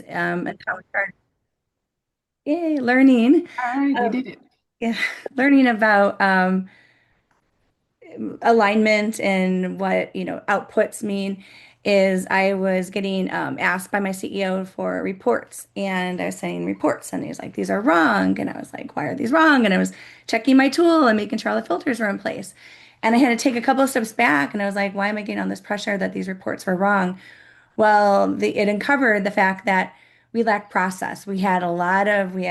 and how we started, yay, learning, All right, we uh, did it. yeah, learning about alignment and what, outputs mean is I was getting asked by my CEO for reports, and I was saying reports, and he was like, these are wrong. And I was like, why are these wrong? And I was checking my tool and making sure all the filters were in place. And I had to take a couple of steps back, and I was like, why am I getting all this pressure that these reports were wrong? Well, it uncovered the fact that we lacked process. We had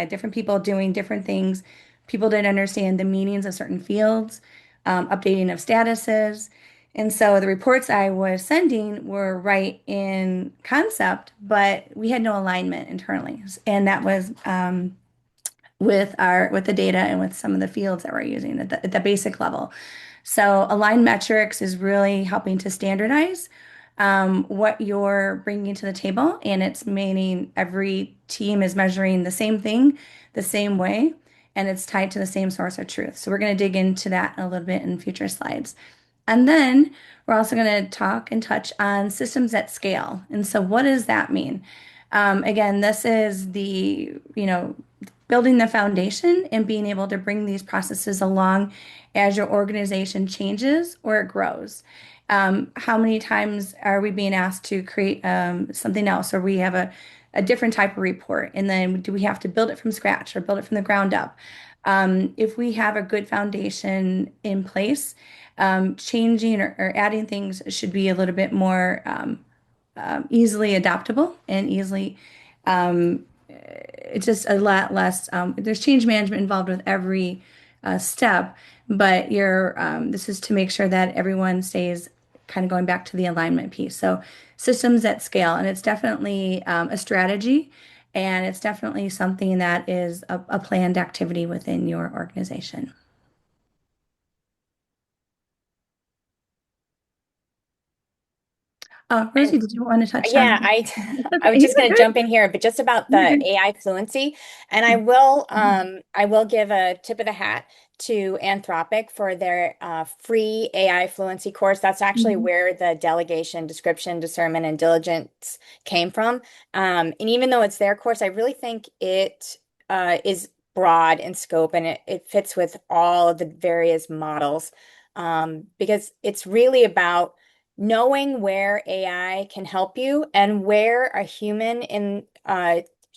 different people doing different things. People didn't understand the meanings of certain fields, updating of statuses. And so the reports I was sending were right in concept, but we had no alignment internally. And that was with the data and with some of the fields that we're using at the basic level. So aligned metrics is really helping to standardize what you're bringing to the table, and it's meaning every team is measuring the same thing the same way, and it's tied to the same source of truth. So we're going to dig into that a little bit in future slides. And then we're also going to talk and touch on systems at scale. And so what does that mean? Again, this is building the foundation and being able to bring these processes along as your organization changes or it grows. How many times are we being asked to create something else, or we have a different type of report, and then do we have to build it from scratch or build it from the ground up? If we have a good foundation in place, changing or adding things should be a little bit more easily adaptable and easily it's just a lot less. There's change management involved with every step, but this is to make sure that everyone stays kind of going back to the alignment piece. So systems at scale, and it's definitely a strategy, and it's definitely something that is a planned activity within your organization. Rosie, And did you want to touch yeah, on? I was Okay, just you're going to good. jump in here, but just about You're the good. AI fluency, and I will give a tip of the hat to Anthropic for their free AI fluency course. That's actually Mhm. where the delegation, description, discernment, and diligence came from. And even though it's their course, I really think it is broad in scope and it fits with all of the various models because it's really about knowing where AI can help you and where a human in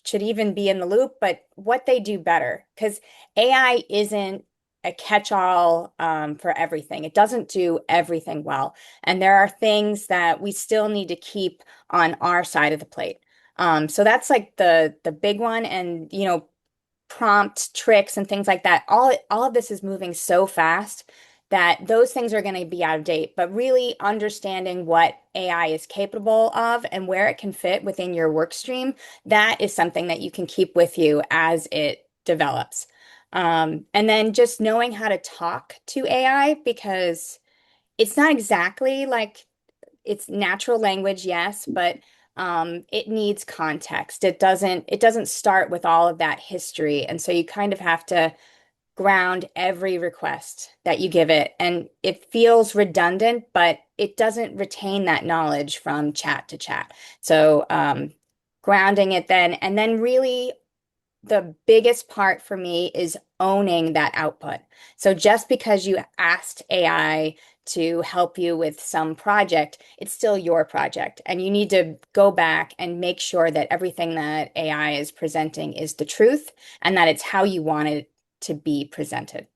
should even be in the loop, but what they do better. Because AI isn't a catch-all for everything. It doesn't do everything well. And there are things that we still need to keep on our side of the plate. So that's like the big one. And prompt tricks and things like that. All of this is moving so fast that those things are going to be out of date, but really understanding what AI is capable of and where it can fit within your work stream, that is something that you can keep with you as it develops. And then just knowing how to talk to AI because it's not exactly like it's natural language, yes, but it needs context. It doesn't start with all of that history. And so you kind of have to ground every request that you give it. And it feels redundant, but it doesn't retain that knowledge from chat to chat. So grounding it then, and then really the biggest part for me is owning that output. So just because you asked AI to help you with some project, it's still your project. And you need to go back and make sure that everything that AI is presenting is the truth and that it's how you want it to be presented.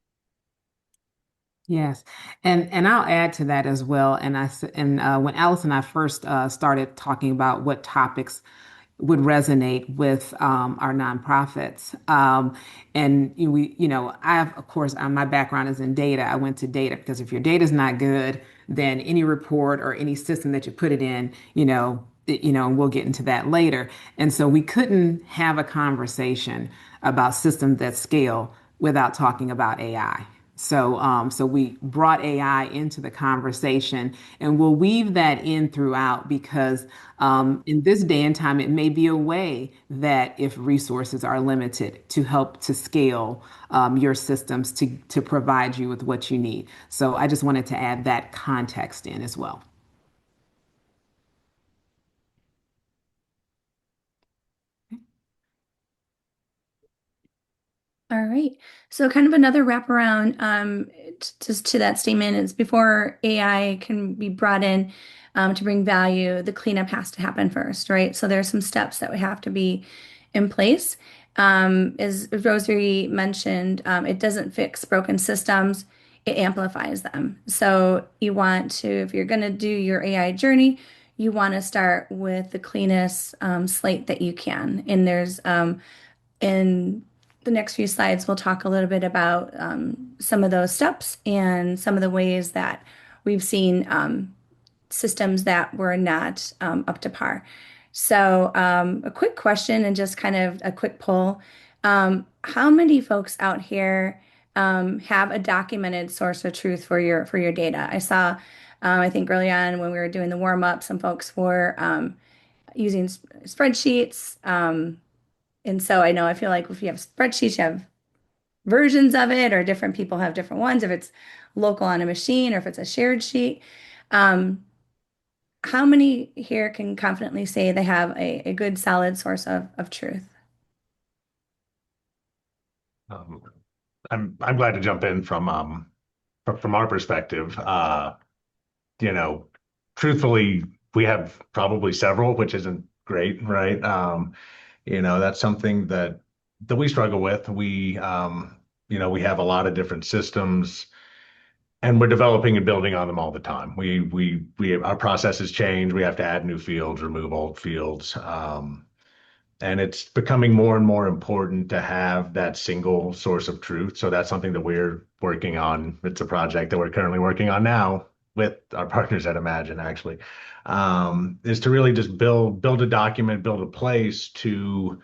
Yes, and I'll add to that as well. And when Alice and I first started talking about what topics would resonate with our nonprofits, I have, of course, my background is in data. I went to data because if your data is not good, then any report or any system that you put it in, and we'll get into that later. And so we couldn't have a conversation about systems that scale without talking about AI. So we brought AI into the conversation, and we'll weave that in throughout because in this day and time, it may be a way that if resources are limited to help to scale your systems to provide you with what you need. So I just wanted to add that context in as well. All right. So kind of another wraparound just to that statement is before AI can be brought in to bring value, the cleanup has to happen first, right? So there's some steps that would have to be in place. As Rosemary mentioned, it doesn't fix broken systems, it amplifies them. So you want to, if you're going to do your AI journey, you want to start with the cleanest slate that you can. And there's in the next few slides, we'll talk a little bit about some of those steps and some of the ways that we've seen systems that were not up to par. So, a quick question and just kind of a quick poll. How many folks out here have a documented source of truth for your data? I saw, I think early on when we were doing the warm up, some folks were using spreadsheets. And so I know I feel like if you have spreadsheets, you have versions of it, or different people have different ones, if it's local on a machine or if it's a shared sheet. Um, how many here can confidently say they have a good solid source of truth? Um, I'm glad to jump in from our perspective. You know, truthfully, we have probably several, which isn't great, right? That's something that we struggle with. We have a lot of different systems, and we're developing and building on them all the time. Our processes change. We have to add new fields, remove old fields. And it's becoming more and more important to have that single source of truth. So that's something that we're working on. It's a project that we're currently working on now with our partners at Imagine, actually, is to really just build a document, build a place to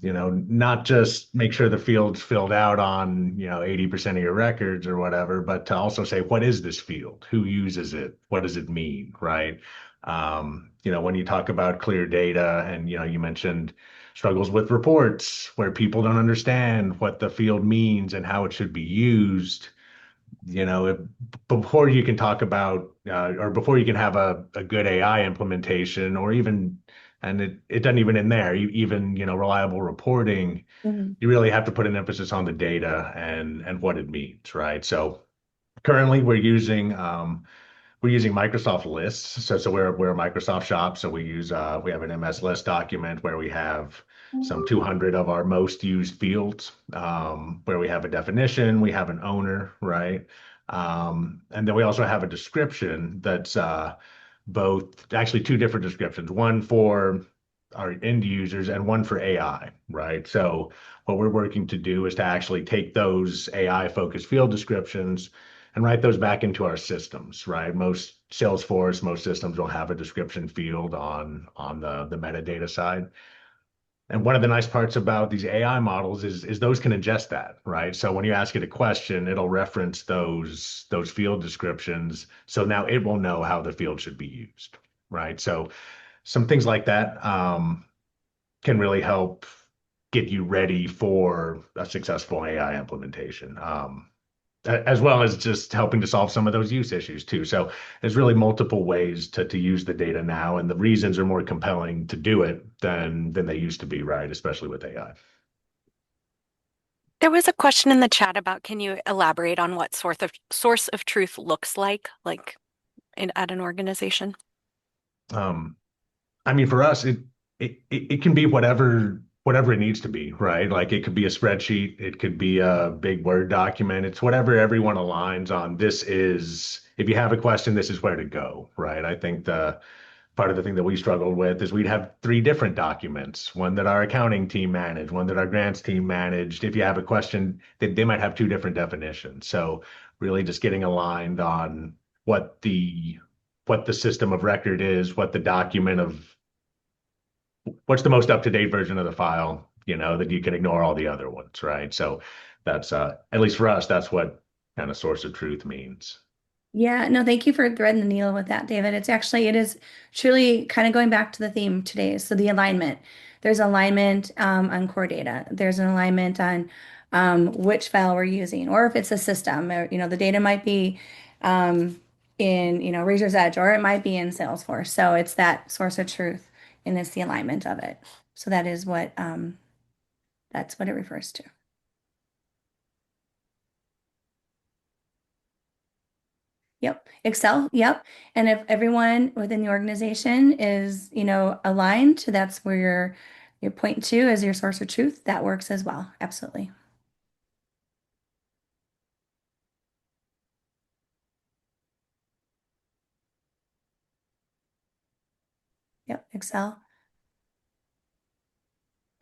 not just make sure the field's filled out on, 80% of your records or whatever, but to also say, what is this field? Who uses it? What does it mean? Right. When you talk about clear data and, you mentioned struggles with reports where people don't understand what the field means and how it should be used, if, before you can talk about or before you can have a good AI implementation or even, and it doesn't even in there, even, reliable reporting, Mhm. you really have to put an emphasis on the data and what it means, right? So currently we're using Microsoft lists. So we're a Microsoft shop. So we have an MS list document where we have some 200 of our most used fields, where we have a definition, we have an owner, right? And then we also have a description that's both actually two different descriptions, one for our end users and one for AI, right? So what we're working to do is to actually take those AI focused field descriptions and write those back into our systems, right? Most Salesforce, most systems will have a description field on the metadata side. And one of the nice parts about these AI models is those can ingest that, right? So when you ask it a question, it'll reference those field descriptions. So now it will know how the field should be used, right? So some things like that can really help get you ready for a successful AI implementation. As well as just helping to solve some of those use issues too. So there's really multiple ways to use the data now, and the reasons are more compelling to do it than they used to be, right? Especially with AI. There was a question in the chat about can you elaborate on what source of truth looks like at an organization? Um, I mean, for us, it can be whatever it needs to be, right? Like it could be a spreadsheet, it could be a big Word document. It's whatever everyone aligns on. If you have a question, this is where to go, right? I think the part of the thing that we struggled with is we'd have three different documents, one that our accounting team managed, one that our grants team managed. If you have a question, they might have two different definitions. So really just getting aligned on what the what the system of record is, what the document of what's the most up-to-date version of the file, that you can ignore all the other ones, right? So that's at least for us, that's what kind of source of truth means. Yeah, no, thank you for threading the needle with that, David. It is truly kind of going back to the theme today. So the alignment, there's alignment on core data. There's an alignment on which file we're using, or if it's a system, or, the data might be in, Razor's Edge, or it might be in Salesforce. So it's that source of truth, and it's the alignment of it. So that is what that's what it refers to. Yep. Excel. Yep. And if everyone within the organization is, aligned, that's where your point two is your source of truth. That works as well. Absolutely. Yep. Excel.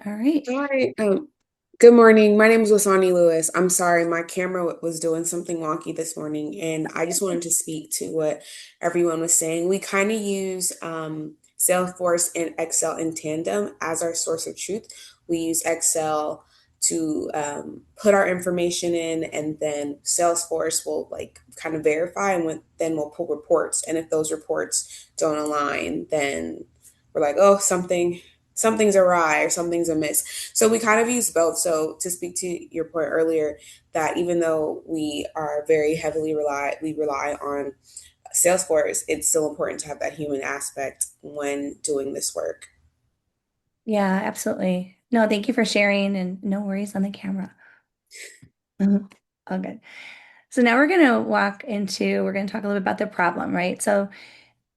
All right. Hi, good morning. My name is Lasani Lewis. I'm sorry, my camera was doing something wonky this morning, and I just wanted to speak to what everyone was saying. We kind of use Salesforce and Excel in tandem as our source of truth. We use Excel to put our information in, and then Salesforce will like kind of verify, and then we'll pull reports. And if those reports don't align, then we're like, oh, something's awry or something's amiss. So we kind of use both. So to speak to your point earlier, that even though we are very we rely on Salesforce, it's still important to have that human aspect when doing this work. Yeah, absolutely. No, thank you for sharing and no worries on the camera. Mhm. All good. So now we're going to talk a little bit about the problem, right? So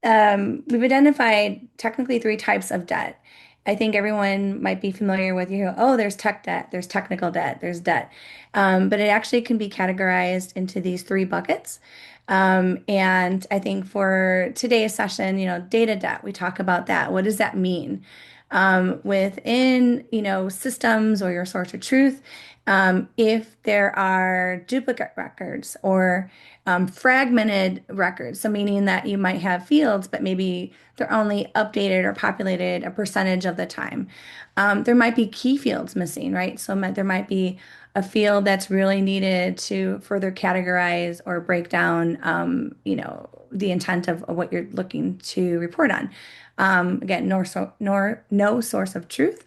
we've identified technically three types of debt. I think everyone might be familiar with oh, there's tech debt, there's technical debt, there's debt. But it actually can be categorized into these three buckets. And I think for today's session, data debt, we talk about that. What does that mean? Within, systems or your source of truth, if there are duplicate records or fragmented records, so meaning that you might have fields, but maybe they're only updated or populated a percentage of the time. There might be key fields missing, right? So there might be a field that's really needed to further categorize or break down, the intent of what you're looking to report on. Again, no source of truth.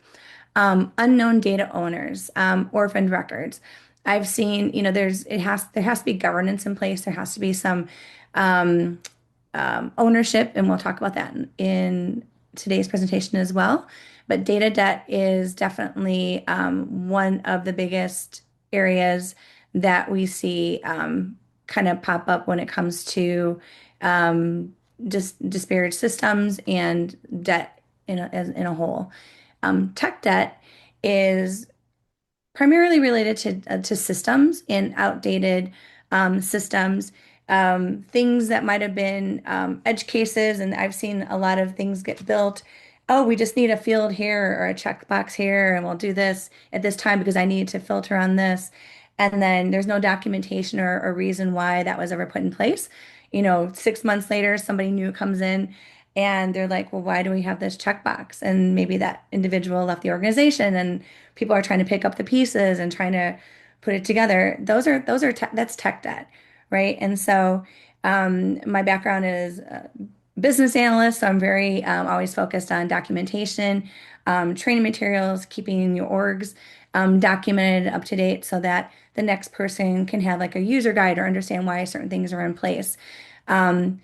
Unknown data owners, orphaned records. I've seen, there has to be governance in place. There has to be some um, ownership, and we'll talk about that in today's presentation as well. But data debt is definitely one of the biggest areas that we see kind of pop up when it comes to just disparate systems and debt in a whole. Tech debt is primarily related to systems and outdated systems, things that might have been edge cases, and I've seen a lot of things get built. Oh, we just need a field here or a checkbox here, and we'll do this at this time because I need to filter on this. And then there's no documentation or reason why that was ever put in place. 6 months later, somebody new comes in and they're like, well, why do we have this checkbox? And maybe that individual left the organization and people are trying to pick up the pieces and trying to put it together. That's tech debt, right? And so my background is business analyst, so I'm very always focused on documentation, training materials, keeping your orgs documented up to date so that the next person can have like a user guide or understand why certain things are in place. Um,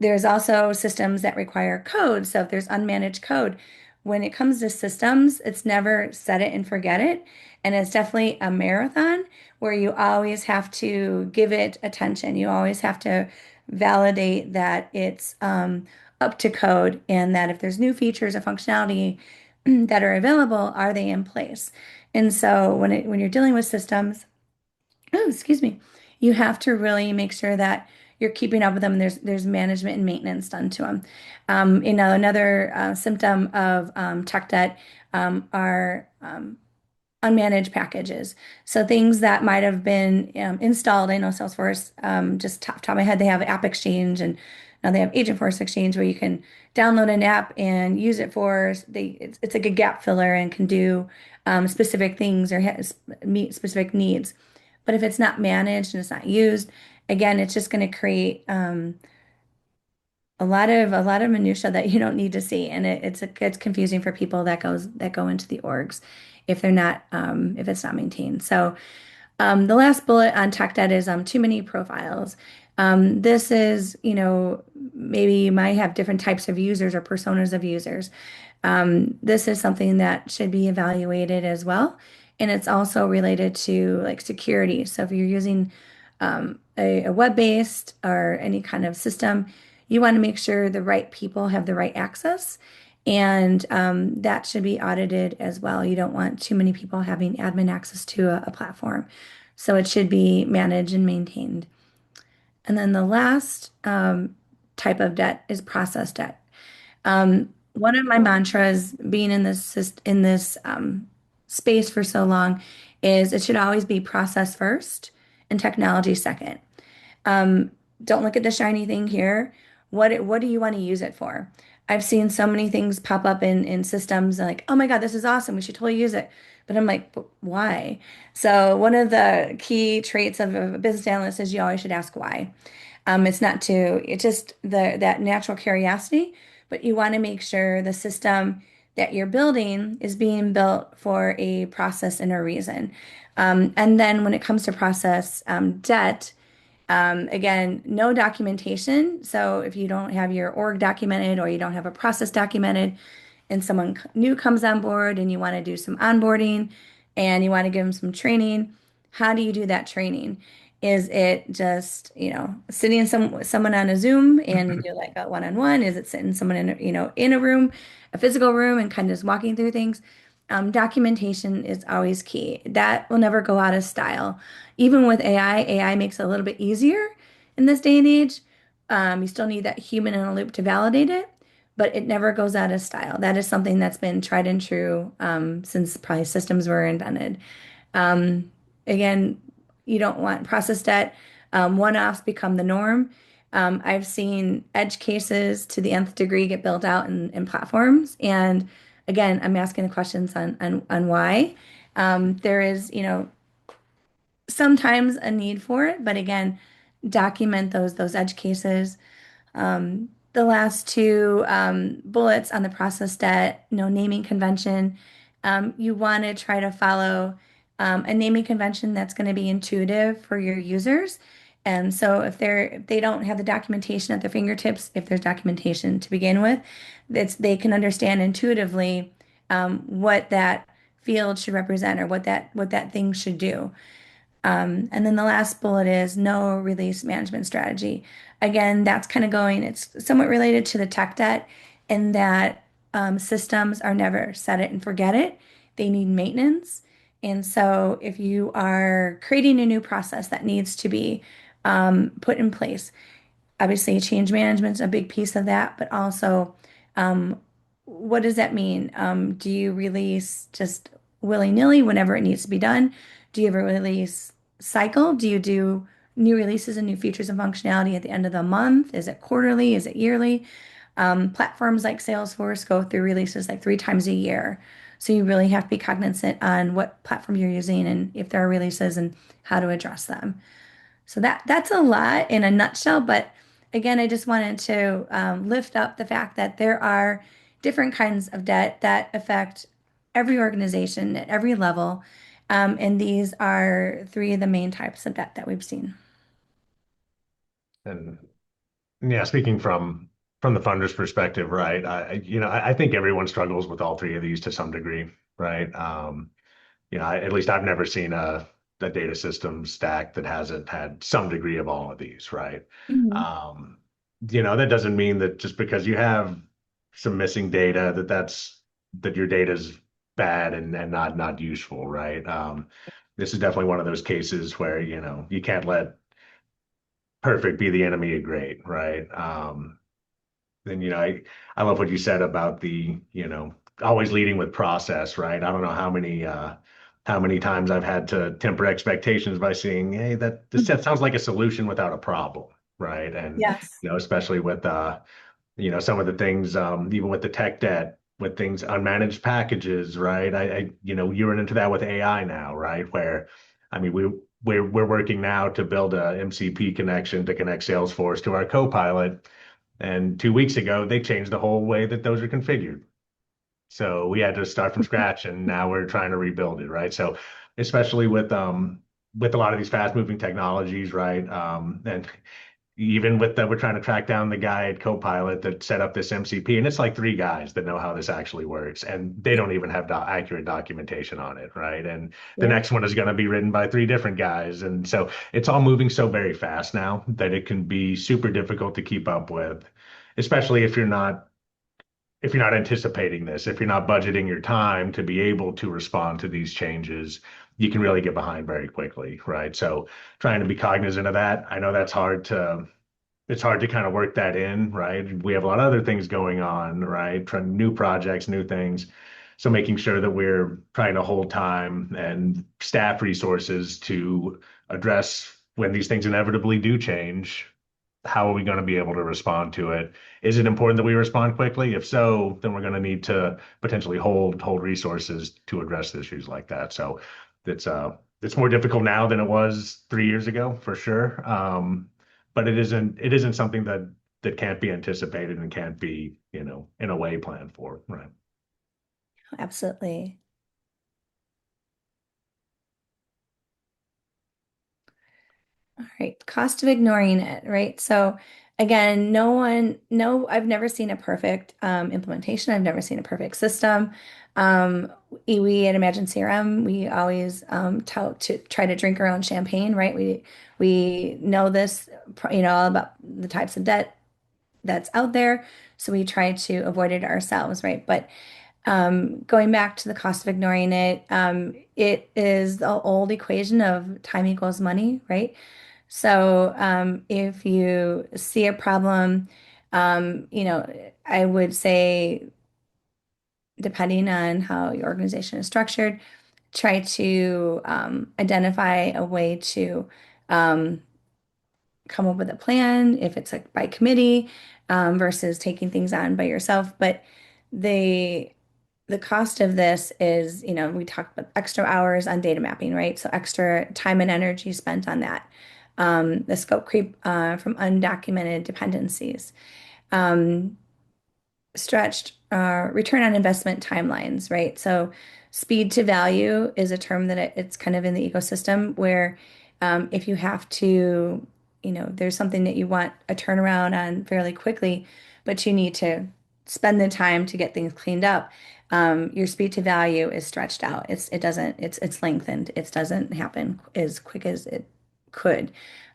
there's also systems that require code. So if there's unmanaged code, when it comes to systems, it's never set it and forget it. And it's definitely a marathon where you always have to give it attention. You always have to validate that it's up to code and that if there's new features or functionality that are available, are they in place? And so when you're dealing with systems, oh, excuse me, you have to really make sure that you're keeping up with them. There's management and maintenance done to them. Another symptom of tech debt are unmanaged packages. So things that might have been installed. I know Salesforce, just top of my head, they have App Exchange and now they have Agentforce Exchange where you can download an app and use it for it's like a gap filler and can do specific things or meet specific needs. But if it's not managed and it's not used, again, it's just going to create a lot of minutia that you don't need to see, and it's confusing for people that go into the orgs if it's not maintained. So the last bullet on tech debt is too many profiles. This is, maybe you might have different types of users or personas of users. This is something that should be evaluated as well. And it's also related to like security. So if you're using a web-based or any kind of system, you want to make sure the right people have the right access. And that should be audited as well. You don't want too many people having admin access to a platform. So it should be managed and maintained. And then the last type of debt is process debt. One of my mantras, being in this space for so long, is it should always be process first and technology second. Um, don't look at the shiny thing here. What do you want to use it for? I've seen so many things pop up in systems like, oh my God, this is awesome. We should totally use it. But I'm like, "But why?" So one of the key traits of a business analyst is you always should ask why. It's just that natural curiosity, but you want to make sure the system that you're building is being built for a process and a reason. And then when it comes to process debt, again, no documentation. So if you don't have your org documented or you don't have a process documented, and someone new comes on board and you want to do some onboarding and you want to give them some training, how do you do that training? Is it just, sitting someone on a Zoom and you do like a one-on-one? Is it sitting someone in a room, a physical room, and kind of just walking through things? Documentation is always key. That will never go out of style. Even with AI makes it a little bit easier in this day and age. You still need that human in a loop to validate it, but it never goes out of style. That is something that's been tried and true since probably systems were invented. Um, Again, you don't want process debt. One-offs become the norm. I've seen edge cases to the nth degree get built out in platforms. And again, I'm asking the questions on why. There is, sometimes a need for it, but again, document those edge cases. The last two bullets on the process debt, naming convention. You want to try to follow a naming convention that's going to be intuitive for your users. And so if they don't have the documentation at their fingertips, if there's documentation to begin with, they can understand intuitively what that field should represent or what that thing should do. And then the last bullet is no release management strategy. Again, it's somewhat related to the tech debt in that systems are never set it and forget it. They need maintenance. And so if you are creating a new process that needs to be put in place, obviously change management's a big piece of that, but also um, what does that mean? Do you release just willy-nilly whenever it needs to be done? Do you have a release cycle? Do you do new releases and new features and functionality at the end of the month? Is it quarterly? Is it yearly? Platforms like Salesforce go through releases like 3 times a year. So you really have to be cognizant on what platform you're using and if there are releases and how to address them. So that's a lot in a nutshell, but again, I just wanted to lift up the fact that there are different kinds of debt that affect every organization at every level, and these are three of the main types of debt that we've seen. And yeah, speaking from the funder's perspective, right? I think everyone struggles with all three of these to some degree, right? At least I've never seen a data system stack that hasn't had some degree of all of these, right? Mhm. Um, that doesn't mean that just because you have some missing data that your data's bad and not useful, right? This is definitely one of those cases where, you can't let perfect be the enemy of great, right? Then, I love what you said about always leading with process, right? I don't know how many times I've had to temper expectations by saying, hey, that sounds like a solution without a problem, right? And, Yes. especially with some of the things, even with the tech debt, with things unmanaged packages, right? You run into that with AI now, right? Where, I mean, we're working now to build a MCP connection to connect Salesforce to our Copilot. And 2 weeks ago, they changed the whole way that those are configured. So we had to start from scratch, and now we're trying to rebuild it, right? So especially with a lot of these fast moving technologies, right? And even with that, we're trying to track down the guy at Copilot that set up this MCP, and it's like three guys that know how this actually works, and they don't even have accurate documentation on it, right? And the Yeah. next one is going to be written by three different guys, and so it's all moving so very fast now that it can be super difficult to keep up with, especially if you're not anticipating this, if you're not budgeting your time to be able to respond to these changes, you can really get behind very quickly, right? So trying to be cognizant of that. I know it's hard to kind of work that in, right? We have a lot of other things going on, right? Trying new projects, new things. So making sure that we're trying to hold time and staff resources to address when these things inevitably do change, how are we going to be able to respond to it? Is it important that we respond quickly? If so, then we're going to need to potentially hold resources to address issues like that. So it's more difficult now than it was 3 years ago for sure. But it isn't something that can't be anticipated and can't be, in a way planned for, right? Absolutely. All right, cost of ignoring it, right? So again, no, I've never seen a perfect implementation. I've never seen a perfect system. We at Imagine CRM, we always tout to try to drink our own champagne, right? We know this, all about the types of debt that's out there, so we try to avoid it ourselves, right? But going back to the cost of ignoring it, it is the old equation of time equals money, right? So if you see a problem, I would say, depending on how your organization is structured, try to identify a way to um, come up with a plan if it's like by committee versus taking things on by yourself. But the the cost of this is, we talked about extra hours on data mapping, right? So extra time and energy spent on that. The scope creep from undocumented dependencies. Um, Stretched return on investment timelines, right? So speed to value is a term that it's kind of in the ecosystem where if you have to, there's something that you want a turnaround on fairly quickly, but you need to spend the time to get things cleaned up. Your speed to value is stretched out. It's lengthened. It doesn't happen as quick as it could.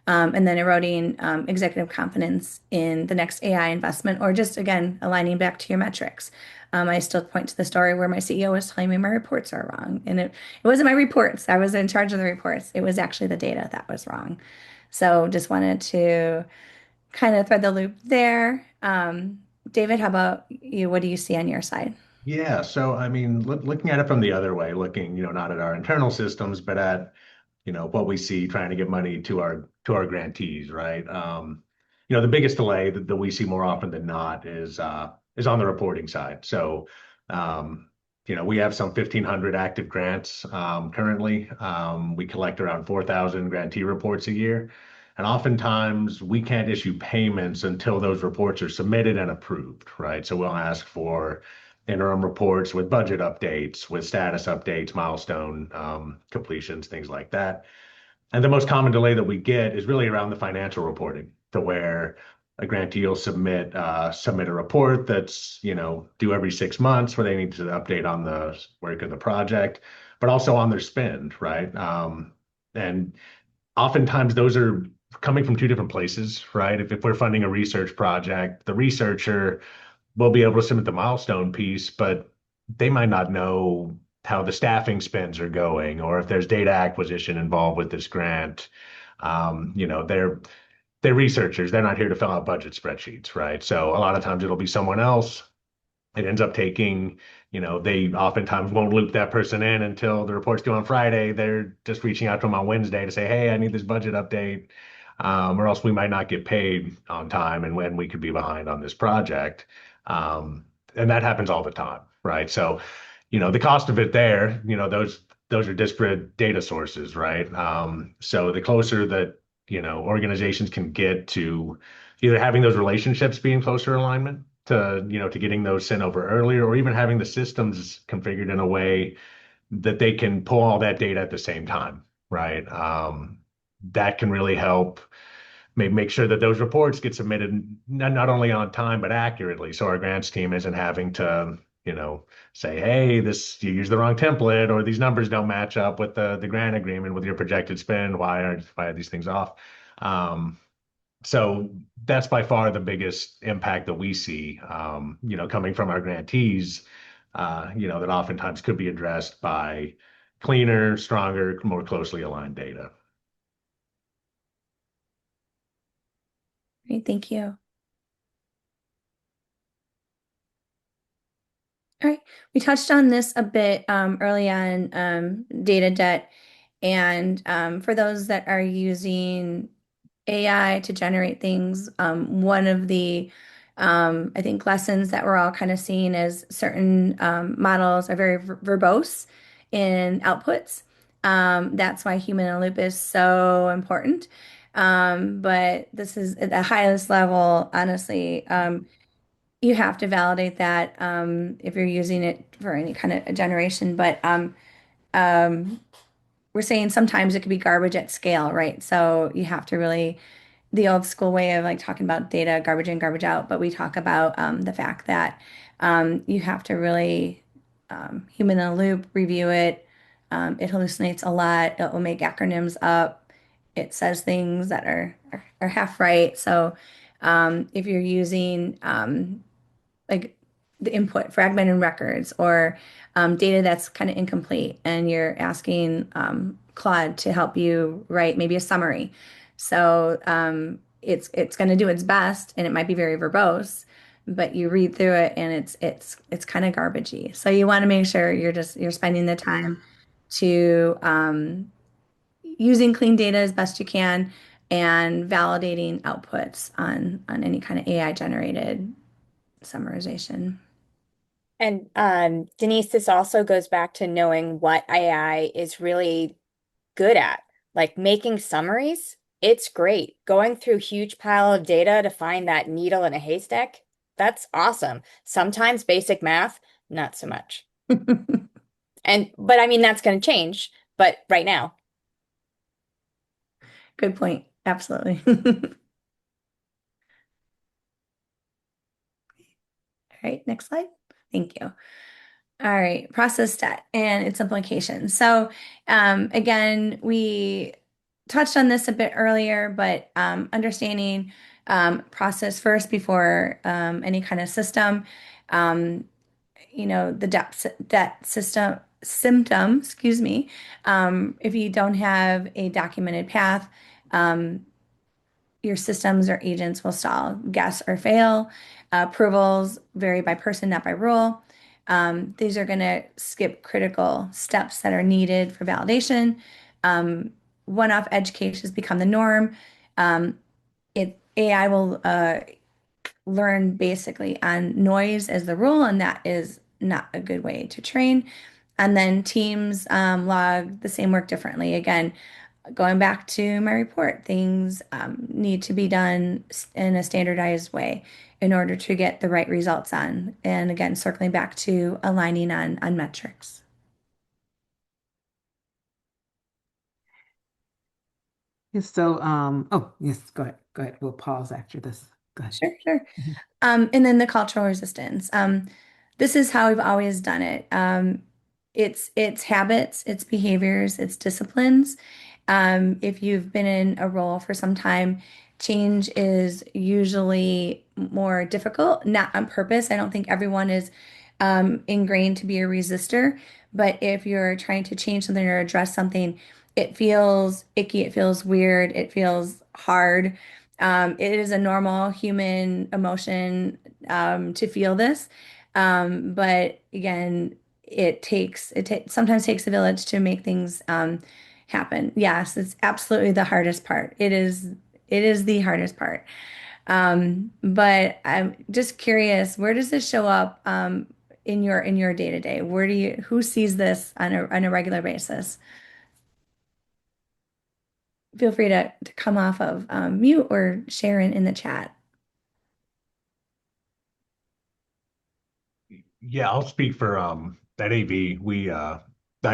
And then eroding executive confidence in the next AI investment, or just again, aligning back to your metrics. I still point to the story where my CEO was telling me my reports are wrong. And it wasn't my reports. I was in charge of the reports. It was actually the data that was wrong. So just wanted to kind of thread the loop there. David, how about you? What do you see on your side? Yeah, so I mean, looking at it from the other way, looking, not at our internal systems, but at what we see trying to get money to our grantees, right? The biggest delay that we see more often than not is on the reporting side. So, we have some 1,500 active grants currently. We collect around 4,000 grantee reports a year, and oftentimes we can't issue payments until those reports are submitted and approved, right? So we'll ask for interim reports with budget updates, with status updates, milestone completions, things like that. And the most common delay that we get is really around the financial reporting, to where a grantee will submit a report that's due every 6 months, where they need to update on the work of the project, but also on their spend, right? And oftentimes those are coming from two different places, right? If we're funding a research project, the researcher will be able to submit the milestone piece, but they might not know how the staffing spends are going, or if there's data acquisition involved with this grant. They're researchers. They're not here to fill out budget spreadsheets, right? So a lot of times it'll be someone else. It ends up taking, they oftentimes won't loop that person in until the report's due on Friday. They're just reaching out to them on Wednesday to say, hey, I need this budget update, or else we might not get paid on time and when we could be behind on this project. And that happens all the time, right? So, the cost of it there, those are disparate data sources, right? So the closer that, organizations can get to either having those relationships be in closer alignment to getting those sent over earlier, or even having the systems configured in a way that they can pull all that data at the same time, right? That can really help make sure that those reports get submitted not only on time but accurately, so our grants team isn't having to, say, hey, this you used the wrong template, or these numbers don't match up with the grant agreement with your projected spend. Why are these things off? Um, so that's by far the biggest impact that we see, coming from our grantees, that oftentimes could be addressed by cleaner, stronger, more closely aligned data. Great, thank you. All right, we touched on this a bit early on, data debt. And for those that are using AI to generate things, one of the, I think, lessons that we're all kind of seeing is certain models are very verbose in outputs. That's why human in the loop is so important. But this is at the highest level, honestly. You have to validate that if you're using it for any kind of a generation. But um, we're saying sometimes it could be garbage at scale, right? So you have to really, the old school way of like talking about data, garbage in, garbage out, but we talk about the fact that you have to really human in the loop, review it. It hallucinates a lot. It will make acronyms up. It says things that are half right. So if you're using like the input, fragmented records, or data that's kind of incomplete, and you're asking Claude to help you write maybe a summary. So it's going to do its best, and it might be very verbose, but you read through it, and it's kind of garbagey. So you want to make sure you're spending the time to using clean data as best you can and validating outputs on any kind of AI generated summarization. And Denise, this also goes back to knowing what AI is really good at, like making summaries. It's great. Going through huge pile of data to find that needle in a haystack, that's awesome. Sometimes basic math, not so much. But I mean, that's going to change. But right now, Good point. Absolutely. All right, next slide. Thank you. All right, process debt and its implications. So, again, we touched on this a bit earlier, but understanding process first before any kind of system. Um, the debt system symptom, excuse me. If you don't have a documented path, um, your systems or agents will stall, guess, or fail. Approvals vary by person, not by rule. These are going to skip critical steps that are needed for validation. Um, One-off edge cases become the norm. AI will learn basically on noise as the rule, and that is not a good way to train. And then teams log the same work differently. Again, going back to my report, things need to be done in a standardized way in order to get the right results on. And again, circling back to aligning on metrics. Yes, so, oh, yes, go ahead. Go ahead. We'll pause after this. Go ahead. Sure, sure. And then the cultural resistance. This is how we've always done it. It's habits, it's behaviors, it's disciplines. If you've been in a role for some time, change is usually more difficult, not on purpose. I don't think everyone is ingrained to be a resistor, but if you're trying to change something or address something, it feels icky, it feels weird, it feels hard. It is a normal human emotion to feel this. But again, sometimes takes a village to make things happen. Yes, it's absolutely the hardest part. It is the hardest part. But I'm just curious, where does this show up in your day to day? Who sees this on a regular basis? Feel free to come off of mute or share in the chat. Yeah, I'll speak for at AV. We I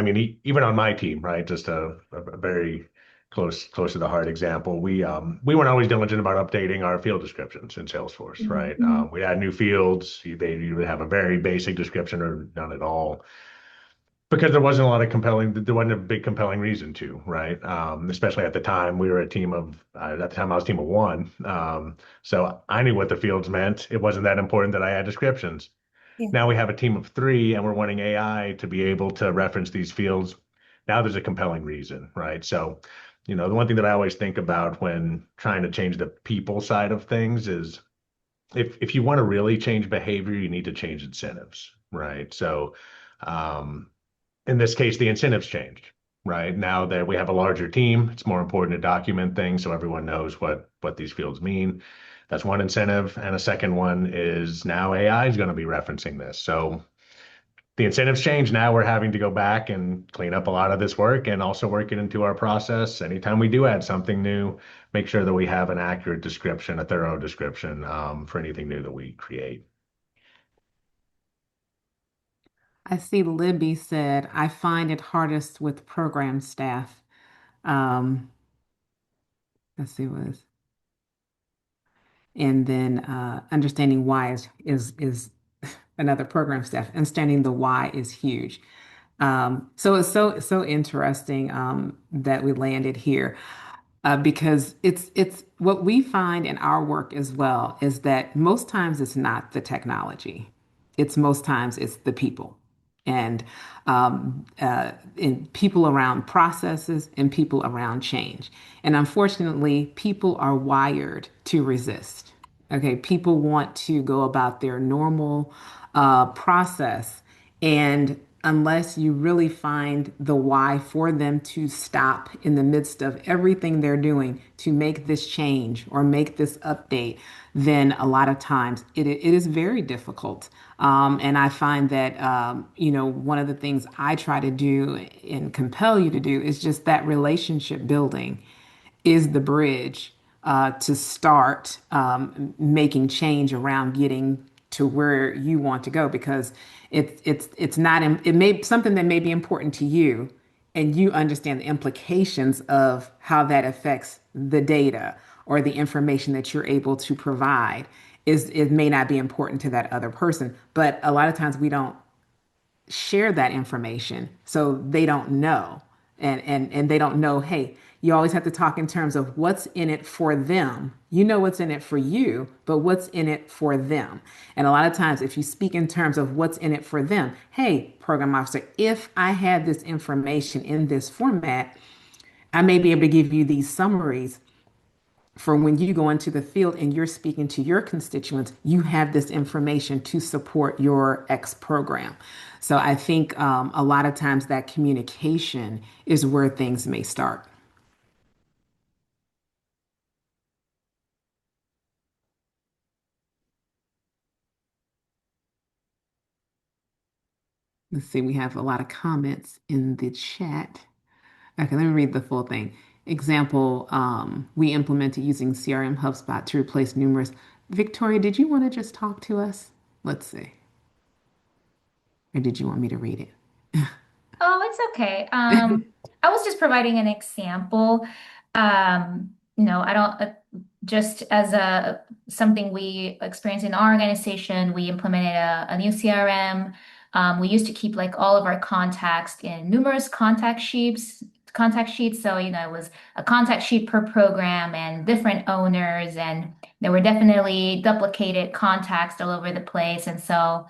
mean even on my team, right? Just a very close to the heart example. We weren't always diligent about updating our field descriptions in Salesforce, Mhm, right? mhm. We add new fields. They would have a very basic description or none at all because there wasn't a lot of compelling. There wasn't a big compelling reason to, right? Especially at the time, we were a team of. At the time, I was a team of one. So I knew what the fields meant. It wasn't that important that I had descriptions. Yeah. Now we have a team of three, and we're wanting AI to be able to reference these fields. Now there's a compelling reason, right? So, the one thing that I always think about when trying to change the people side of things is if you want to really change behavior, you need to change incentives, right? So, um, in this case, the incentives changed, right? Now that we have a larger team, it's more important to document things so everyone knows what these fields mean. That's one incentive. And a second one is now AI is going to be referencing this. So the incentives change. Now we're having to go back and clean up a lot of this work and also work it into our process. Anytime we do add something new, make sure that we have an accurate description, a thorough description for anything new that we create. I see Libby said, I find it hardest with program staff. Um, let's see what is, and then understanding why is another program staff. Understanding the why is huge. So it's so interesting that we landed here because it's what we find in our work as well is that most times it's not the technology, it's most times it's the people and people around processes and people around change. And unfortunately, people are wired to resist. Okay, people want to go about their normal process. And unless you really find the why for them to stop in the midst of everything they're doing to make this change or make this update, then a lot of times it is very difficult. And I find that, one of the things I try to do and compel you to do is just that relationship building is the bridge to start making change around getting to where you want to go because it's not it may something that may be important to you and you understand the implications of how that affects the data or the information that you're able to provide is it may not be important to that other person, but a lot of times we don't share that information so they don't know and they don't know, hey, you always have to talk in terms of what's in it for them. You know what's in it for you, but what's in it for them. And a lot of times if you speak in terms of what's in it for them, hey, program officer, if I had this information in this format, I may be able to give you these summaries for when you go into the field and you're speaking to your constituents, you have this information to support your X program. So I think a lot of times that communication is where things may start. Let's see, we have a lot of comments in the chat. Okay, let me read the full thing. Example, we implemented using CRM HubSpot to replace numerous. Victoria, did you want to just talk to us? Let's see. Or did you want me to read it? Oh, it's okay. I was just providing an example. I don't just as a something we experienced in our organization, we implemented a new CRM. We used to keep like all of our contacts in numerous contact sheets. So, it was a contact sheet per program and different owners, and there were definitely duplicated contacts all over the place. And so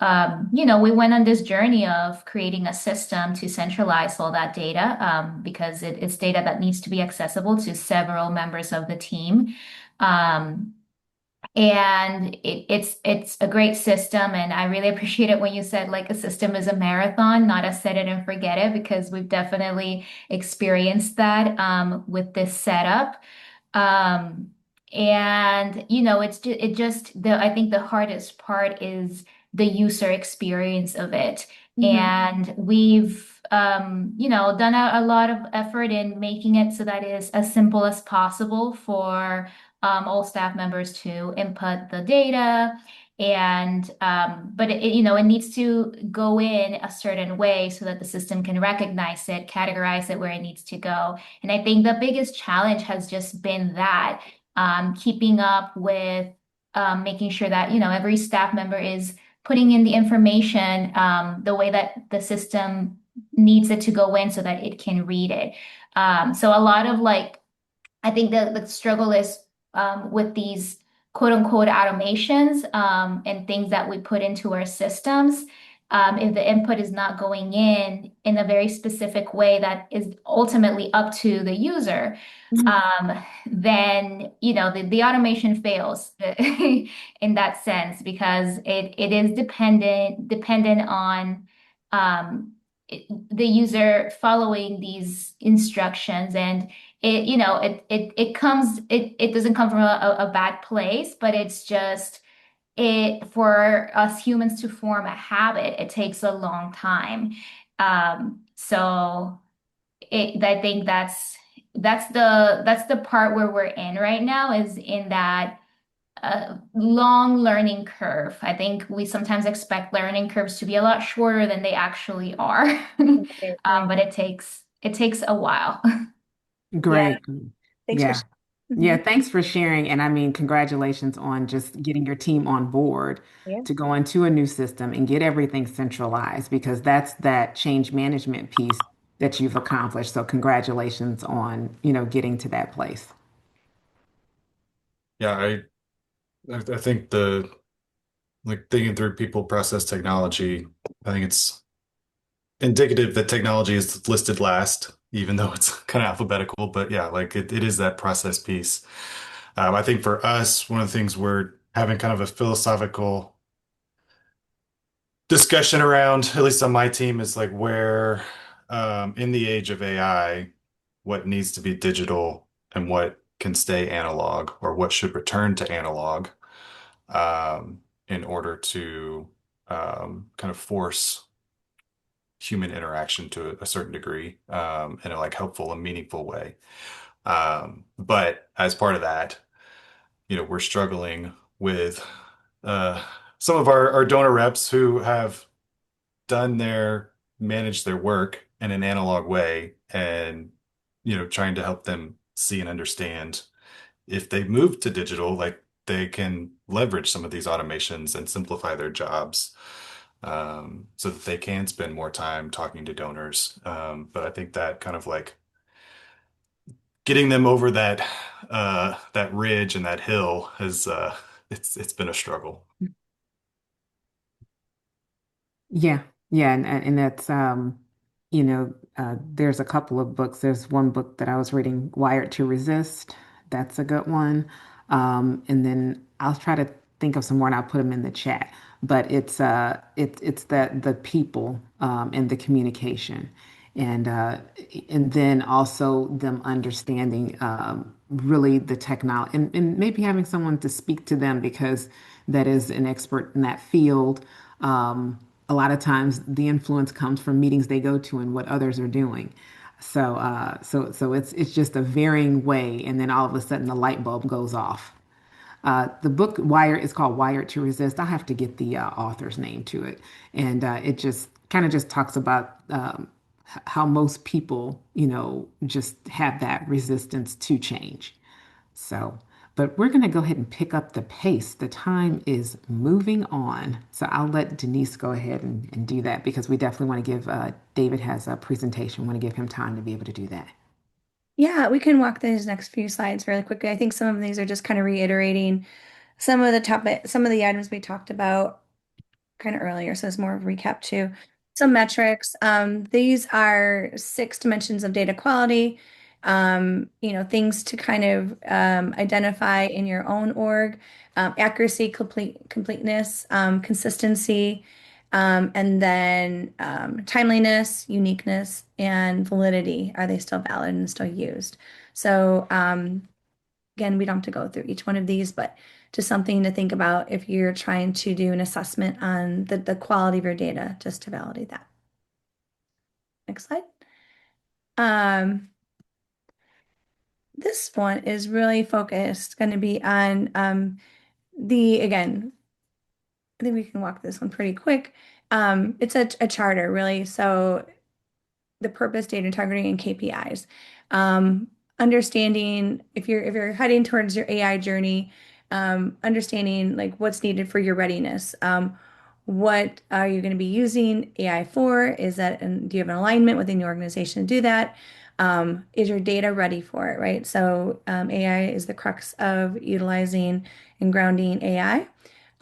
we went on this journey of creating a system to centralize all that data because it's data that needs to be accessible to several members of the team. Um, and it's a great system, and I really appreciate it when you said like a system is a marathon, not a set it and forget it, because we've definitely experienced that with this setup. Um, and I think the hardest part is the user experience of it. Mhm. And we've done a lot of effort in making it so that it is as simple as possible for all staff members to input the data And but it needs to go in a certain way so that the system can recognize it, categorize it where it needs to go. And I think the biggest challenge has just been that keeping up with making sure that every staff member is putting in the information the way that the system needs it to go in so that it can read it. So a lot of I think the struggle is with these quote unquote automations and things that we put into our systems. If the input is not going in a very specific way that is ultimately up to the user, Mhm. then the automation fails in that sense because it is dependent on um, the user following these instructions and it doesn't come from a bad place, but it's just it for us humans to form a habit, it takes a long time. So I think that's the part where we're in right now is in that long learning curve. I think we sometimes expect learning curves to be a lot shorter than they actually are. Right, right. But it takes a while. Yeah, Great. thanks for Yeah. sharing. Yeah, Mhm. thanks for sharing. And I mean, congratulations on just getting your team on board Yeah. to go into a new system and get everything centralized because that's that change management piece that you've accomplished. So congratulations on, getting to that place. Yeah, I think the like thinking through people, process, technology, I think it's indicative that technology is listed last, even though it's kind of alphabetical. But yeah, like it is that process piece. I think for us, one of the things we're having kind of a philosophical discussion around, at least on my team, is like where in the age of AI, what needs to be digital and what can stay analog or what should return to analog in order to kind of force human interaction to a certain degree in a like helpful and meaningful way. But as part of that, we're struggling with uh, some of our donor reps who have done managed their work in an analog way and, trying to help them see and understand if they move to digital, like they can leverage some of these automations and simplify their jobs so that they can spend more time talking to donors. But I think that kind of like getting them over that ridge and that hill has it's been a struggle. Yeah, yeah, and that's there's a couple of books. There's one book that I was reading, Wired to Resist. That's a good one. And then I'll try to think of some more and I'll put them in the chat. But it's the people and the communication. And then also them understanding really the technology and maybe having someone to speak to them because that is an expert in that field. A lot of times the influence comes from meetings they go to and what others are doing. So it's just a varying way, and then all of a sudden the light bulb goes off. The book Wired is called Wired to Resist. I have to get the author's name to it, and it just kind of just talks about how most people, just have that resistance to change. So, but we're going to go ahead and pick up the pace. The time is moving on. So I'll let Denise go ahead and do that because we definitely want to give David has a presentation. We want to give him time to be able to do that. Yeah, we can walk these next few slides really quickly. I think some of these are just kind of reiterating some of the items we talked about kind of earlier, so it's more of a recap too. Some metrics. These are 6 dimensions of data quality. Things to kind of identify in your own org. Accuracy, completeness, consistency, and then timeliness, uniqueness, and validity. Are they still valid and still used? So again, we don't have to go through each one of these, but just something to think about if you're trying to do an assessment on the quality of your data, just to validate that. Next slide. Um, this one is really focused, going to be on again, I think we can walk this one pretty quick. It's a charter, really. So the purpose, data integrity, and KPIs. Um, Understanding if you're heading towards your AI journey, understanding like what's needed for your readiness. What are you going to be using AI for? Is that, and do you have an alignment within your organization to do that? Is your data ready for it, right? So AI is the crux of utilizing and grounding AI.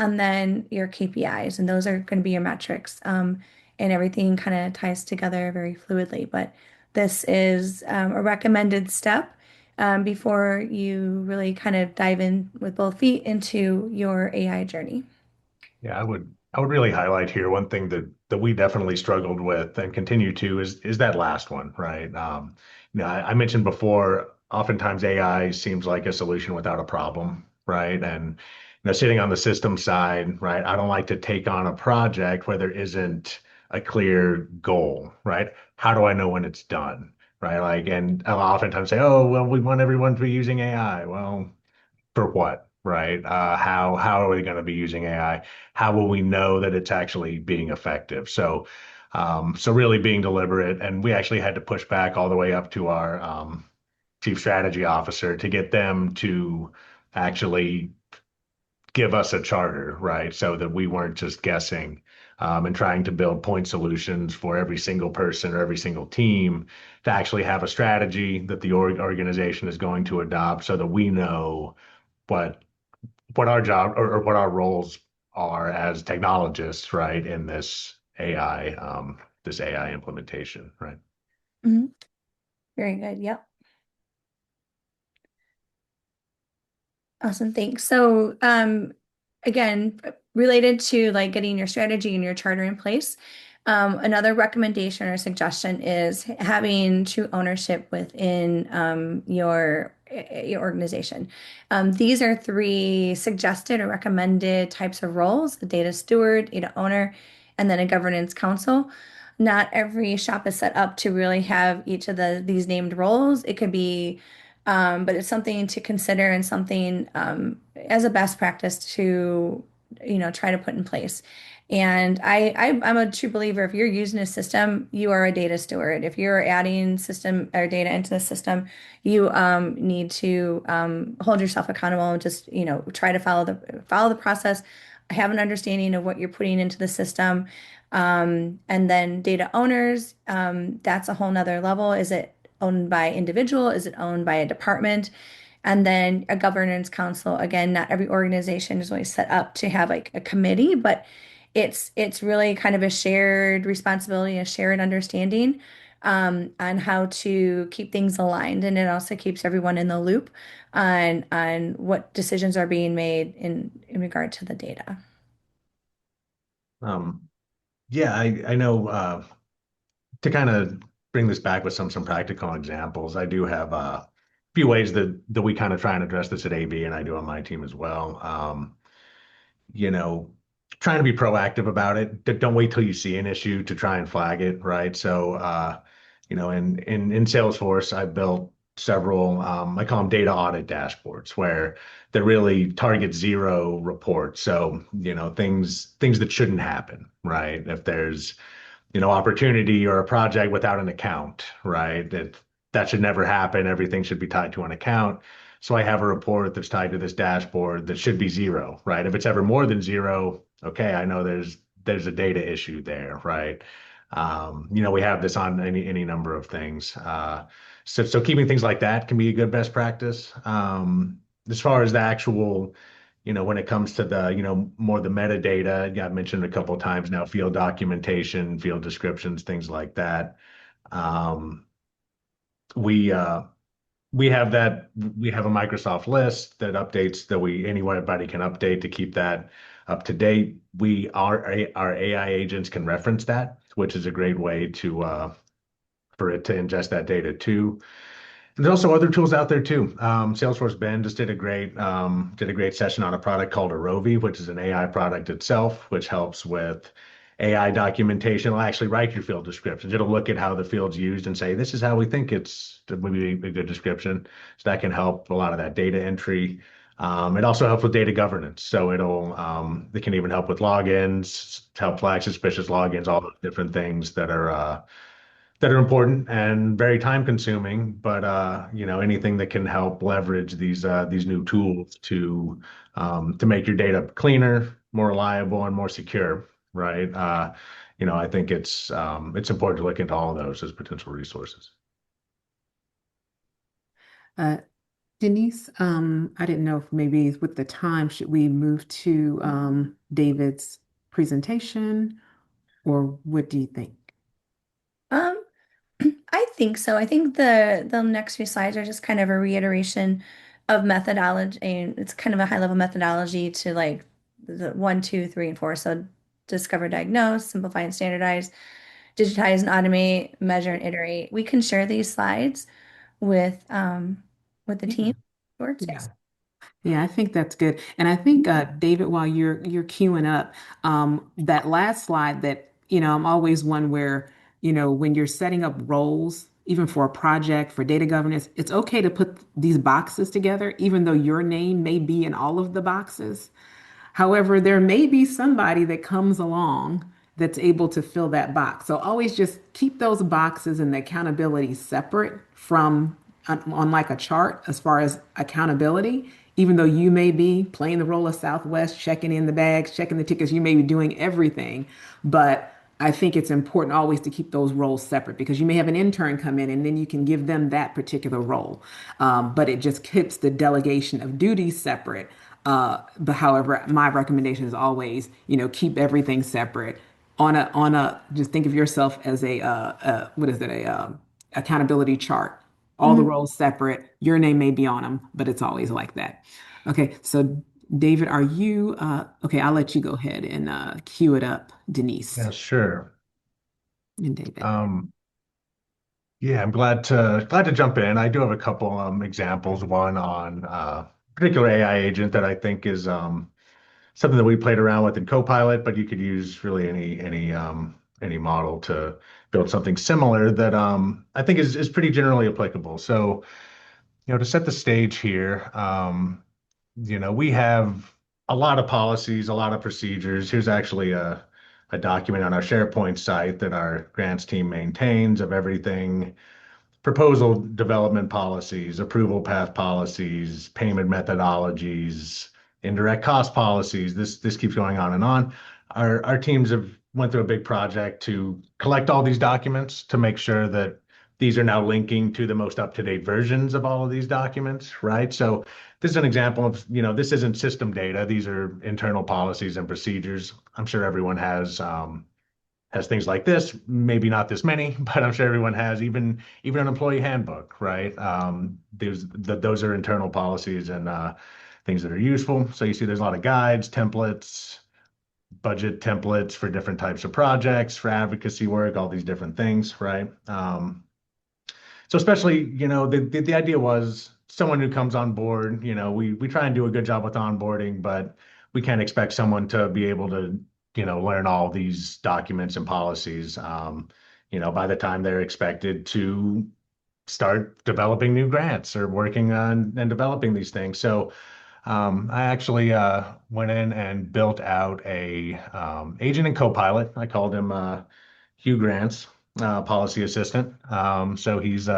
And then your KPIs, and those are going to be your metrics. And everything kind of ties together very fluidly. But this is a recommended step before you really kind of dive in with both feet into your AI journey. Yeah, I would really highlight here one thing that we definitely struggled with and continue to is that last one, right? I mentioned before, oftentimes AI seems like a solution without a problem, right? And sitting on the system side, right? I don't like to take on a project where there isn't a clear goal, right? How do I know when it's done, right? Like, and I'll oftentimes say, oh, well, we want everyone to be using AI. Well, for what, right? How are we going to be using AI? How will we know that it's actually being effective? So really being deliberate, and we actually had to push back all the way up to our chief strategy officer to get them to actually give us a charter, right? So that we weren't just guessing and trying to build point solutions for every single person or every single team to actually have a strategy that the organization is going to adopt so that we know what what our job or what our roles are as technologists, right, in this AI implementation, right? Mhm. Very good. Yep. Awesome. Thanks. So, again, related to like getting your strategy and your charter in place, another recommendation or suggestion is having true ownership within your organization. These are three suggested or recommended types of roles: the data steward, data owner, and then a governance council. Not every shop is set up to really have each of these named roles. It could be but it's something to consider and something as a best practice to, try to put in place. And I'm a true believer. If you're using a system, you are a data steward. If you're adding system or data into the system, you need to hold yourself accountable and just, try to follow the process, have an understanding of what you're putting into the system. And then data owners, that's a whole nother level. Is it owned by individual? Is it owned by a department? And then a governance council. Again, not every organization is always set up to have like a committee, but it's really kind of a shared responsibility, a shared understanding on how to keep things aligned. And it also keeps everyone in the loop on what decisions are being made in regard to the data. Um, yeah, I know to kind of bring this back with some practical examples, I do have a few ways that we kind of try and address this at AB, and I do on my team as well. You know, Trying to be proactive about it. Don't wait till you see an issue to try and flag it, right? So, in Salesforce, I built several, I call them data audit dashboards, where they really target zero reports. So, things that shouldn't happen, right? If there's opportunity or a project without an account, right? That should never happen. Everything should be tied to an account. So I have a report that's tied to this dashboard that should be zero, right? If it's ever more than zero, okay, I know there's a data issue there, right? We have this on any number of things. So keeping things like that can be a good best practice. As far as the actual when it comes to the, more the metadata, yeah, I've mentioned a couple of times now, field documentation, field descriptions, things like that. Um, we uh, we have a Microsoft list that updates that anybody can update to keep that up to date. Our AI agents can reference that, which is a great way to for it to ingest that data too. And there's also other tools out there too. Salesforce Ben just did a great session on a product called Arovi, which is an AI product itself, which helps with AI documentation. It'll actually write your field descriptions. It'll look at how the field's used and say, this is how we think it would be a good description. So that can help a lot of that data entry. It also helps with data governance. So it can even help with logins, help flag suspicious logins, all those different things that are important and very time consuming. But anything that can help leverage these new tools to make your data cleaner, more reliable, and more secure, right? I think it's important to look into all of those as potential resources. Uh, Denise, I didn't know if maybe with the time, should we move to David's presentation, or what do you think? Um, I think so. I think the next few slides are just kind of a reiteration of methodology, and it's kind of a high level methodology to like the one, two, three, and four. So discover, diagnose, simplify and standardize, digitize and automate, measure and iterate. We can share these slides with the Yeah, team. Works, yeah. yes. Yeah, I think that's good. And I think David, while you're queuing up, that last slide that, I'm always one where, when you're setting up roles, even for a project, for data governance, it's okay to put these boxes together, even though your name may be in all of the boxes. However, there may be somebody that comes along that's able to fill that box. So always just keep those boxes and the accountability separate from on like a chart as far as accountability. Even though you may be playing the role of Southwest, checking in the bags, checking the tickets, you may be doing everything. But I think it's important always to keep those roles separate because you may have an intern come in and then you can give them that particular role. But it just keeps the delegation of duties separate. But however, my recommendation is always, keep everything separate. Just think of yourself as what is it, accountability chart. All the Mhm. roles separate. Your name may be on them, but it's always like that. Okay, so David, are you, okay, I'll let you go ahead and cue it up, Denise Yeah, sure. and David. Um, yeah, I'm glad to jump in. I do have a couple examples. One on particular AI agent that I think is something that we played around with in Copilot, but you could use really any model to build something similar that I think is pretty generally applicable. So, to set the stage here, we have a lot of policies, a lot of procedures. Here's actually a document on our SharePoint site that our grants team maintains of everything: proposal development policies, approval path policies, payment methodologies, indirect cost policies. This keeps going on and on. Our teams have went through a big project to collect all these documents to make sure that these are now linking to the most up-to-date versions of all of these documents, right? So this is an example of, this isn't system data. These are internal policies and procedures. I'm sure everyone has things like this, maybe not this many, but I'm sure everyone has even an employee handbook, right? Those are internal policies and things that are useful. So you see there's a lot of guides, templates, budget templates for different types of projects, for advocacy work, all these different things, right? So especially, the idea was someone who comes on board, we try and do a good job with onboarding, but we can't expect someone to be able to, learn all these documents and policies, by the time they're expected to start developing new grants or working on and developing these things. So I actually went in and built out a agent and co-pilot. I called him Hugh Grants, policy assistant. So he's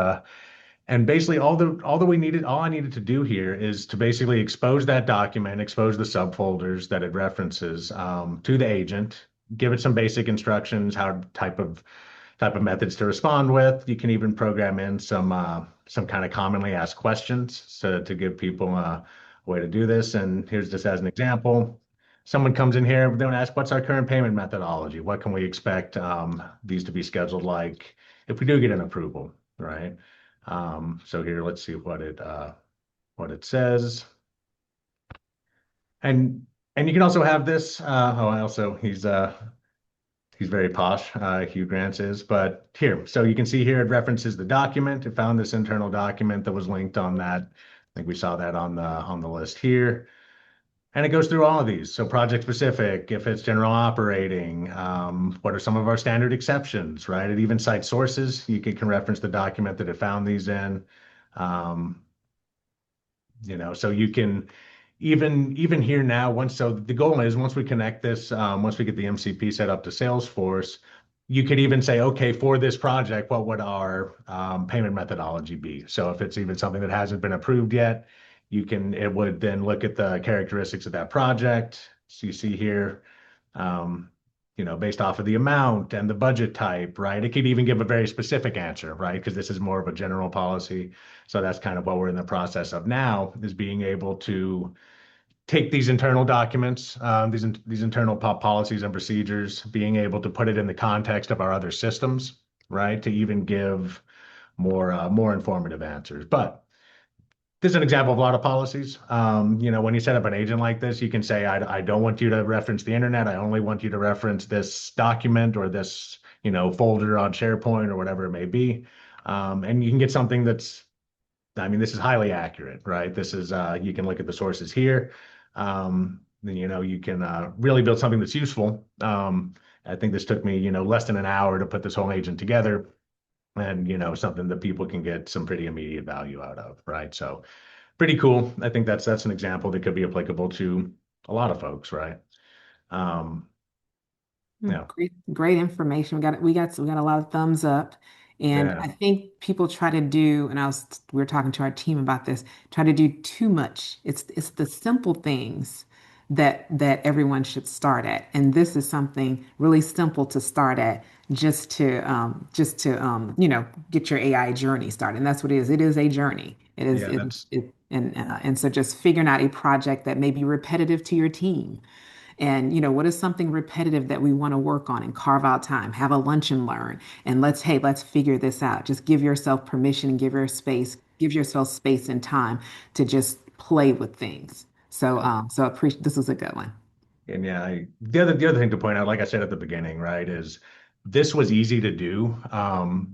and basically all I needed to do here is to basically expose that document, expose the subfolders that it references to the agent, give it some basic instructions, how type of methods to respond with. You can even program in some kind of commonly asked questions to give people a way to do this. And here's just as an example. Someone comes in here, they want to ask, what's our current payment methodology? What can we expect these to be scheduled like if we do get an approval, right? So here, let's see what it says. And you can also have this. He's very posh, Hugh Grants is. But here, so you can see here it references the document. It found this internal document that was linked on that. I think we saw that on the list here. And it goes through all of these. So project specific, if it's general operating, what are some of our standard exceptions, right? It even cites sources. You can reference the document that it found these in. Um, so even here now, so the goal is once we connect this, once we get the MCP set up to Salesforce, you could even say, okay, for this project, what would our payment methodology be? So if it's even something that hasn't been approved yet, it would then look at the characteristics of that project. So you see here, um, based off of the amount and the budget type, right? It could even give a very specific answer, right? Because this is more of a general policy. So that's kind of what we're in the process of now, is being able to take these internal documents, these internal policies and procedures, being able to put it in the context of our other systems, right? To even give more informative answers. But this is an example of a lot of policies. When you set up an agent like this, you can say, I don't want you to reference the internet. I only want you to reference this document or this, folder on SharePoint or whatever it may be. And you can get something this is highly accurate, right? You can look at the sources here. Then, you can really build something that's useful. I think this took me, less than an hour to put this whole agent together, and, something that people can get some pretty immediate value out of, right? So pretty cool. I think that's an example that could be applicable to a lot of folks, right? Um, yeah, Great information. We got a lot of thumbs up. And yeah, I think people try to do, and we were talking to our team about this, try to do too much. It's the simple things that everyone should start at. And this is something really simple to start at, just to get your AI journey started. And that's what it is. It is a journey. It is yeah. That's and so just figuring out a project that may be repetitive to your team. And what is something repetitive that we want to work on and carve out time, have a lunch and learn, and let's figure this out. Just give yourself permission and give yourself space and time to just play with things. So appreciate this was a good one. And yeah, the other thing to point out, like I said at the beginning, right, is this was easy to do,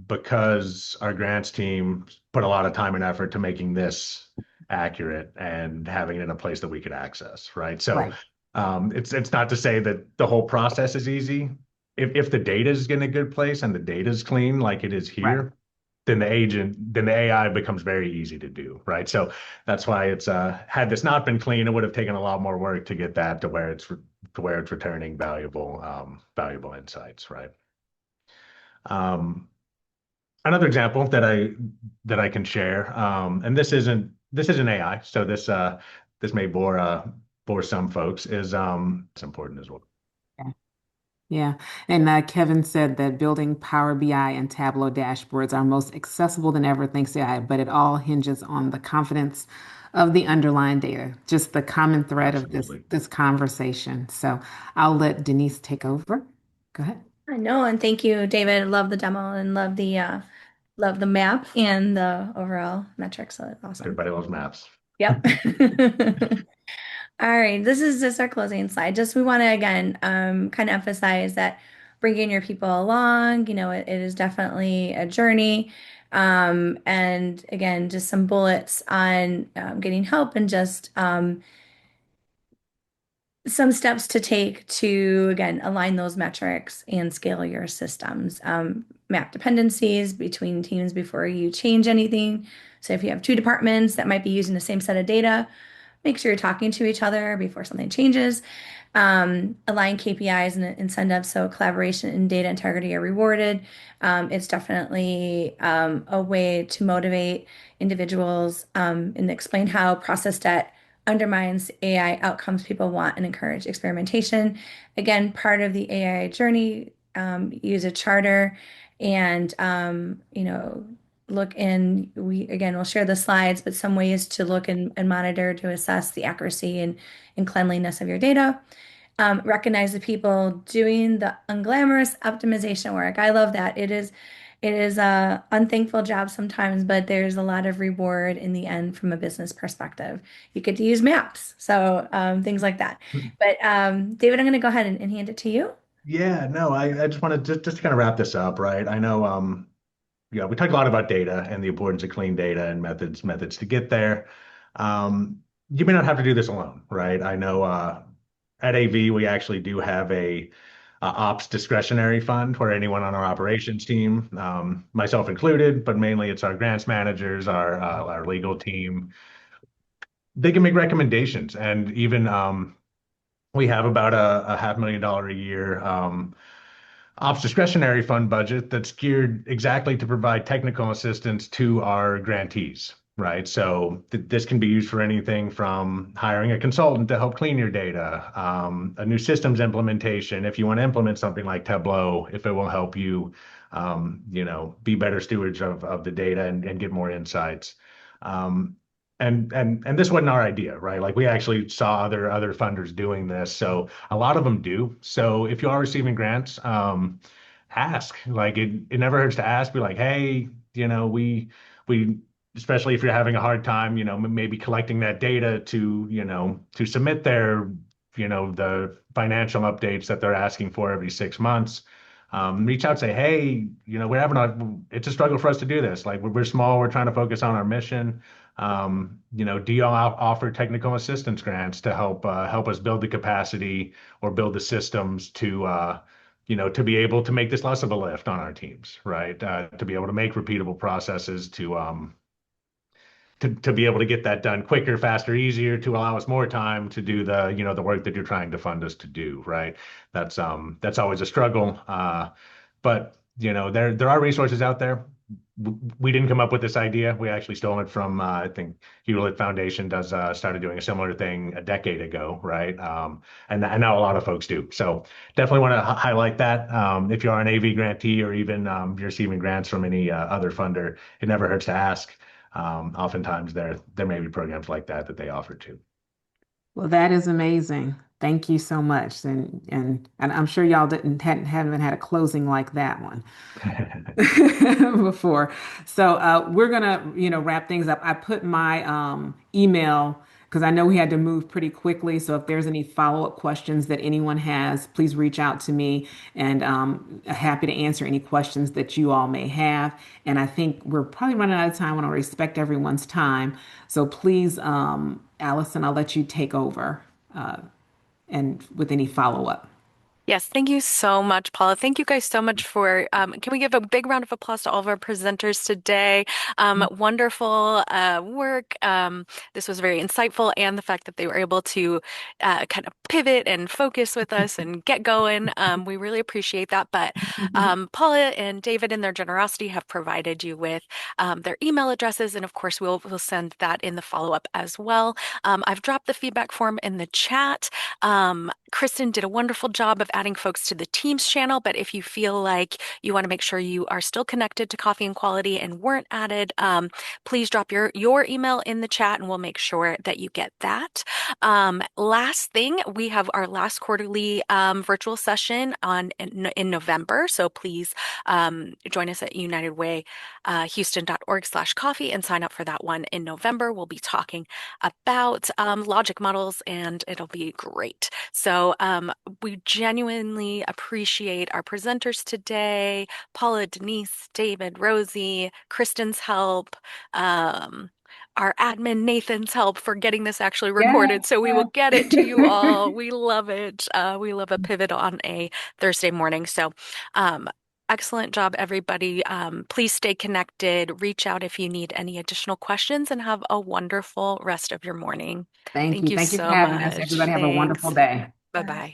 because our grants team put a lot of time and effort to making this accurate and having it in a place that we could access, right? So Right, it's not to say that the whole process is easy. If the data is in a good place and the data is clean, like it is right. here, then the AI becomes very easy to do, right? So that's why it's had this not been clean, it would have taken a lot more work to get that to where it's returning valuable insights, right? Um, Another example that I can share, and this isn't AI, so this may bore some folks, is it's important as well. Yeah. And Kevin said that building Power BI and Tableau dashboards are most accessible than ever thanks to AI, but it all hinges on the confidence of the underlying data, just the common thread of this Absolutely. this conversation. So I'll let Denise take over. Go ahead. I know, and thank you, David. Love the demo and love the map and the overall metrics. So awesome. Everybody loves maps. Yep. All right, this is just our closing slide. Just we want to again kind of emphasize that bringing your people along, it is definitely a journey. And again, just some bullets on getting help and just some steps to take to, again, align those metrics and scale your systems. Map dependencies between teams before you change anything. So if you have two departments that might be using the same set of data, make sure you're talking to each other before something changes. Align KPIs and incentives so collaboration and data integrity are rewarded. It's definitely a way to motivate individuals and explain how process debt undermines AI outcomes people want and encourage experimentation. Again, part of the AI journey, use a charter and, look in, we'll share the slides, but some ways to look and monitor to assess the accuracy and cleanliness of your data. Recognize the people doing the unglamorous optimization work. I love that. It is a unthankful job sometimes, but there's a lot of reward in the end from a business perspective. You get to use maps, so things like that. But David, I'm going to go ahead and hand it to you. Yeah, no, I just want to just to kind of wrap this up, right? I know, yeah, we talked a lot about data and the importance of clean data and methods to get there. You may not have to do this alone, right? I know at AV we actually do have a ops discretionary fund where anyone on our operations team, myself included, but mainly it's our grants managers, our legal team, they can make recommendations, and even we have about a $500,000 a year ops discretionary fund budget that's geared exactly to provide technical assistance to our grantees, right? So this can be used for anything from hiring a consultant to help clean your data, a new systems implementation, if you want to implement something like Tableau, if it will help you, be better stewards of the data and get more insights. Um, and this wasn't our idea, right? Like we actually saw other funders doing this, so a lot of them do. So if you are receiving grants, ask. Like it never hurts to ask. Be like, hey, we especially if you're having a hard time, maybe collecting that data to submit the financial updates that they're asking for every 6 months. Reach out, say, hey, it's a struggle for us to do this. Like we're small, we're trying to focus on our mission. Do y'all offer technical assistance grants to help us build the capacity or build the systems to be able to make this less of a lift on our teams, right? To be able to make repeatable processes to be able to get that done quicker, faster, easier, to allow us more time to do the work that you're trying to fund us to do, right? That's always a struggle. But there are resources out there. We didn't come up with this idea. We actually stole it from I think Hewlett Foundation does started doing a similar thing a decade ago, right? And now a lot of folks do. So definitely want to highlight that. If you are an AV grantee or even you're receiving grants from any other funder, it never hurts to ask. Oftentimes there may be programs like that they offer too. Well, that is amazing. Thank you so much. And I'm sure y'all haven't had a closing like that one before. So we're gonna, wrap things up. I put my email because I know we had to move pretty quickly. So if there's any follow-up questions that anyone has, please reach out to me and happy to answer any questions that you all may have. And I think we're probably running out of time. I want to respect everyone's time. So please, Allison, I'll let you take over and with any follow-up. Yes, thank you so much, Paula. Thank you guys so much for, can we give a big round of applause to all of our presenters today? Wonderful work. This was very insightful, and the fact that they were able to kind of pivot and focus with us and get going. We really appreciate that. But Paula and David, in their generosity, have provided you with their email addresses, and of course, we'll send that in the follow-up as well. I've dropped the feedback form in the chat. Kristen did a wonderful job of adding folks to the Teams channel, but if you feel like you want to make sure you are still connected to Coffee and Quality and weren't added, please drop your email in the chat and we'll make sure that you get that. Last thing, we have our last quarterly virtual session in November, so please join us at unitedwayhouston.org/coffee and sign up for that one in November. We'll be talking about logic models and it'll be great. So we genuinely appreciate our presenters today, Paula, Denise, David, Rosie, Kristen's help, our admin Nathan's help for getting this actually recorded. So we will get it to you all. We love it. We love a pivot on a Thursday morning. So excellent job, everybody. Please stay connected. Reach out if you need any additional questions and have a wonderful rest of your morning. Thank you. Thank you for so having us. much. Everybody have a wonderful day. Bye-bye.